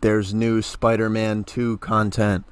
there's new Spider-Man 2 content.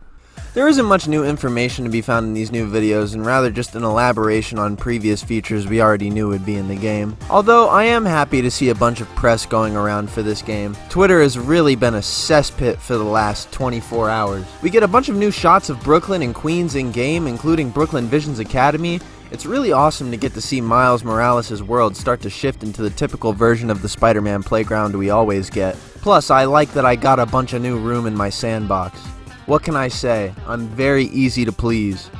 There isn't much new information to be found in these new videos, and rather just an elaboration on previous features we already knew would be in the game. Although I am happy to see a bunch of press going around for this game. Twitter has really been a cesspit for the last 24 hours. We get a bunch of new shots of Brooklyn and Queens in game, including Brooklyn Visions Academy. It's really awesome to get to see Miles Morales' world start to shift into the typical version of the Spider-Man playground we always get. Plus, I like that I got a bunch of new room in my sandbox. What can I say? I'm very easy to please.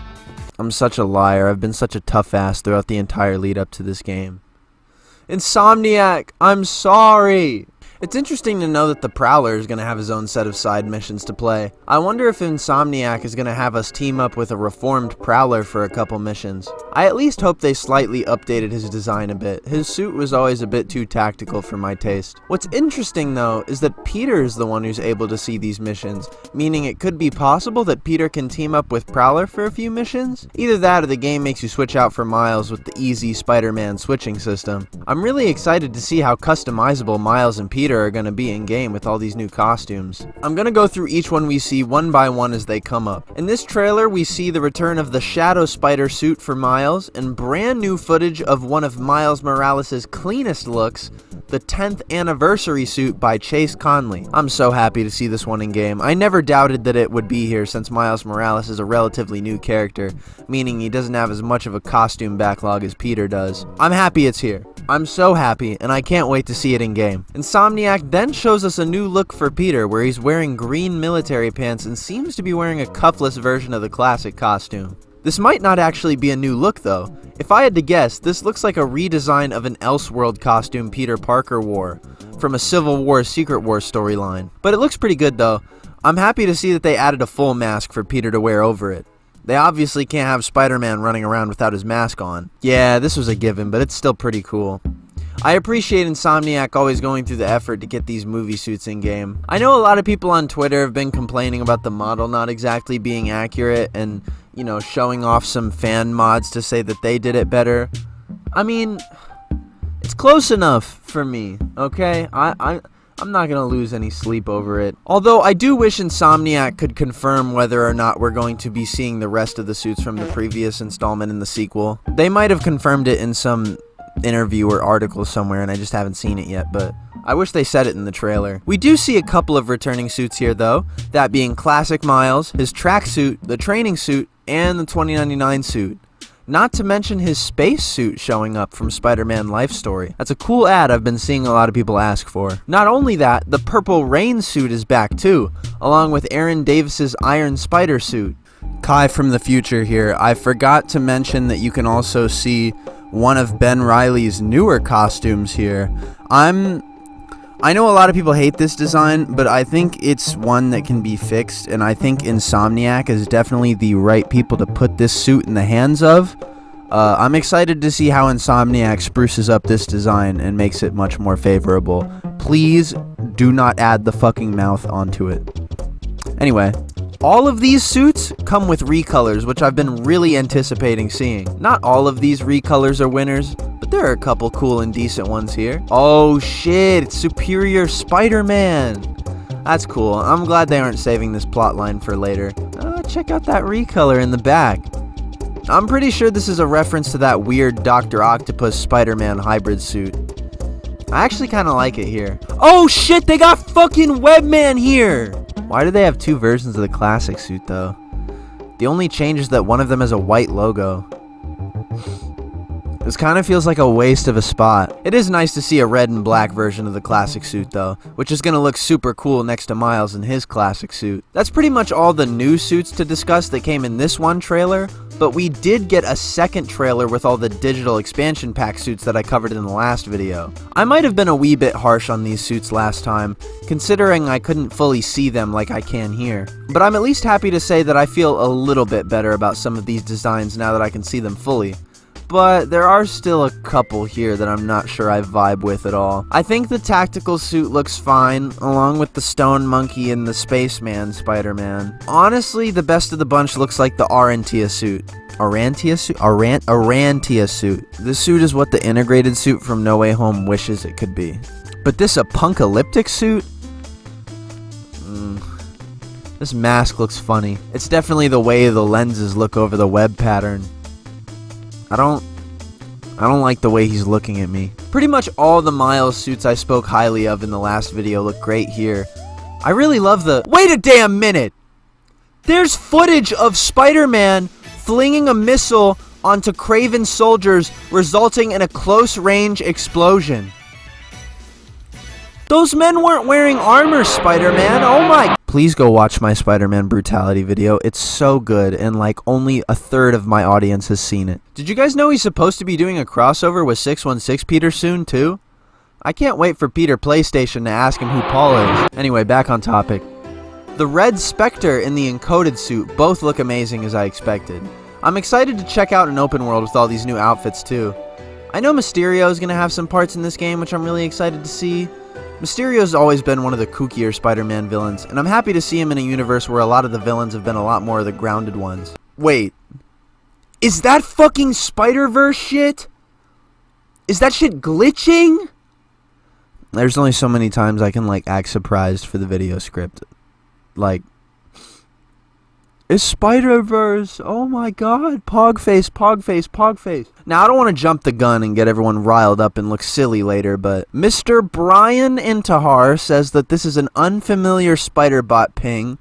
I'm such a liar. I've been such a tough ass throughout the entire lead up to this game. Insomniac, I'm sorry! It's interesting to know that the Prowler is going to have his own set of side missions to play. I wonder if Insomniac is going to have us team up with a reformed Prowler for a couple missions. I at least hope they slightly updated his design a bit. His suit was always a bit too tactical for my taste. What's interesting though is that Peter is the one who's able to see these missions, meaning it could be possible that Peter can team up with Prowler for a few missions? Either that or the game makes you switch out for Miles with the easy Spider-Man switching system. I'm really excited to see how customizable Miles and Peter are going to be in game with all these new costumes. I'm going to go through each one we see one by one as they come up. In this trailer we see the return of the Shadow Spider suit for Miles and brand new footage of one of Miles Morales' cleanest looks, the 10th anniversary suit by Chase Conley. I'm so happy to see this one in game. I never doubted that it would be here since Miles Morales is a relatively new character, meaning he doesn't have as much of a costume backlog as Peter does. I'm happy it's here. I'm so happy, and I can't wait to see it in game. Insomniac then shows us a new look for Peter where he's wearing green military pants and seems to be wearing a cuffless version of the classic costume. This might not actually be a new look though. If I had to guess, this looks like a redesign of an Elseworld costume Peter Parker wore from a Civil War Secret Wars storyline. But it looks pretty good though. I'm happy to see that they added a full mask for Peter to wear over it. They obviously can't have Spider-Man running around without his mask on. Yeah, this was a given, but it's still pretty cool. I appreciate Insomniac always going through the effort to get these movie suits in game. I know a lot of people on Twitter have been complaining about the model not exactly being accurate and, you know, showing off some fan mods to say that they did it better. I mean, it's close enough for me, okay? I'm not going to lose any sleep over it. Although I do wish Insomniac could confirm whether or not we're going to be seeing the rest of the suits from the previous installment in the sequel. They might have confirmed it in some interview or article somewhere and I just haven't seen it yet, but I wish they said it in the trailer. We do see a couple of returning suits here though, that being Classic Miles, his tracksuit, the training suit, and the 2099 suit. Not to mention his space suit showing up from Spider-Man Life Story. That's a cool ad I've been seeing a lot of people ask for. Not only that, the Purple Rain suit is back too, along with Aaron Davis's Iron Spider suit. Kai from the future here. I forgot to mention that you can also see one of Ben Reilly's newer costumes here. I know a lot of people hate this design, but I think it's one that can be fixed, and I think Insomniac is definitely the right people to put this suit in the hands of. I'm excited to see how Insomniac spruces up this design and makes it much more favorable. Please do not add the fucking mouth onto it. Anyway, all of these suits come with recolors, which I've been really anticipating seeing. Not all of these recolors are winners, but there are a couple cool and decent ones here. Oh shit, it's Superior Spider-Man! That's cool. I'm glad they aren't saving this plotline for later. Check out that recolor in the back. I'm pretty sure this is a reference to that weird Doctor Octopus Spider-Man hybrid suit. I actually kind of like it here. Oh shit, they got fucking Webman here! Why do they have two versions of the classic suit though? The only change is that one of them has a white logo. This kind of feels like a waste of a spot. It is nice to see a red and black version of the classic suit though, which is going to look super cool next to Miles in his classic suit. That's pretty much all the new suits to discuss that came in this one trailer, but we did get a second trailer with all the digital expansion pack suits that I covered in the last video. I might have been a wee bit harsh on these suits last time, considering I couldn't fully see them like I can here. But I'm at least happy to say that I feel a little bit better about some of these designs now that I can see them fully. But there are still a couple here that I'm not sure I vibe with at all. I think the tactical suit looks fine, along with the Stone Monkey and the Spaceman Spider-Man. Honestly, the best of the bunch looks like the Arantia suit. Arantia suit? Arantia suit. This suit is what the integrated suit from No Way Home wishes it could be. But this apocalyptic suit? This mask looks funny. It's definitely the way the lenses look over the web pattern. I don't like the way he's looking at me. Pretty much all the Miles suits I spoke highly of in the last video look great here. I really love the... Wait a damn minute! There's footage of Spider-Man flinging a missile onto Kraven's soldiers, resulting in a close-range explosion. Those men weren't wearing armor, Spider-Man. Oh my... Please go watch my Spider-Man brutality video. It's so good, and like only a third of my audience has seen it. Did you guys know he's supposed to be doing a crossover with 616 Peter soon, too? I can't wait for Peter PlayStation to ask him who Paul is. Anyway, back on topic. The Red Spectre and the encoded suit both look amazing as I expected. I'm excited to check out an open world with all these new outfits, too. I know Mysterio is going to have some parts in this game, which I'm really excited to see. Mysterio's always been one of the kookier Spider-Man villains, and I'm happy to see him in a universe where a lot of the villains have been a lot more of the grounded ones. Wait. Is that fucking Spider-Verse shit? Is that shit glitching? There's only so many times I can, like, act surprised for the video script. Like, it's Spider-Verse. Oh my god. Pogface, Pogface, Pogface. Now, I don't want to jump the gun and get everyone riled up and look silly later, but Mr. Brian Intihar says that this is an unfamiliar Spider-Bot ping,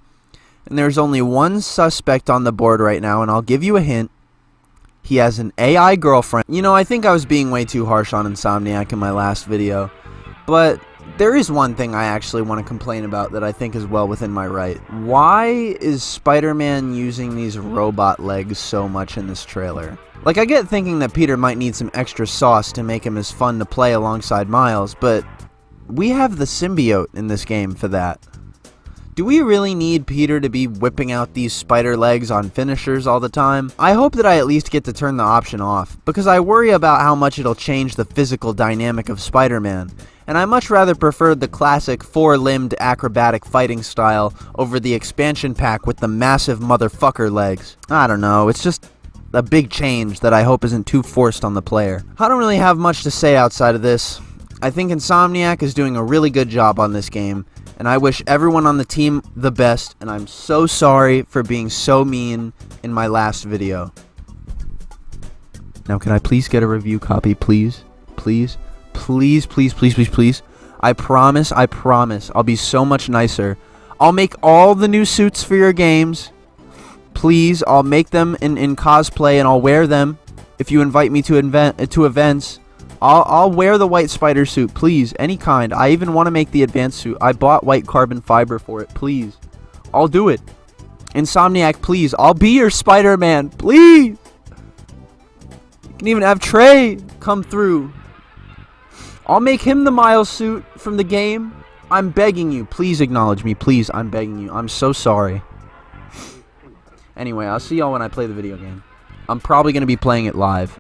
and there's only one suspect on the board right now, and I'll give you a hint. He has an AI girlfriend. You know, I think I was being way too harsh on Insomniac in my last video, but there is one thing I actually want to complain about that I think is well within my right. Why is Spider-Man using these robot legs so much in this trailer? Like, I get thinking that Peter might need some extra sauce to make him as fun to play alongside Miles, but we have the symbiote in this game for that. Do we really need Peter to be whipping out these spider legs on finishers all the time? I hope that I at least get to turn the option off, because I worry about how much it'll change the physical dynamic of Spider-Man, and I much rather preferred the classic four-limbed acrobatic fighting style over the expansion pack with the massive motherfucker legs. I don't know, it's just a big change that I hope isn't too forced on the player. I don't really have much to say outside of this. I think Insomniac is doing a really good job on this game, and I wish everyone on the team the best, and I'm so sorry for being so mean in my last video. Now, can I please get a review copy, please? Please? Please, please, please, please, please. I promise, I'll be so much nicer. I'll make all the new suits for your games. Please, I'll make them in cosplay, and I'll wear them. If you invite me to events, I'll wear the white spider suit, please, any kind. I even want to make the advanced suit. I bought white carbon fiber for it, please. I'll do it. Insomniac, please. I'll be your Spider-Man, please. You can even have Trey come through. I'll make him the Miles suit from the game. I'm begging you. Please acknowledge me. Please, I'm begging you. I'm so sorry. Anyway, I'll see y'all when I play the video game. I'm probably going to be playing it live.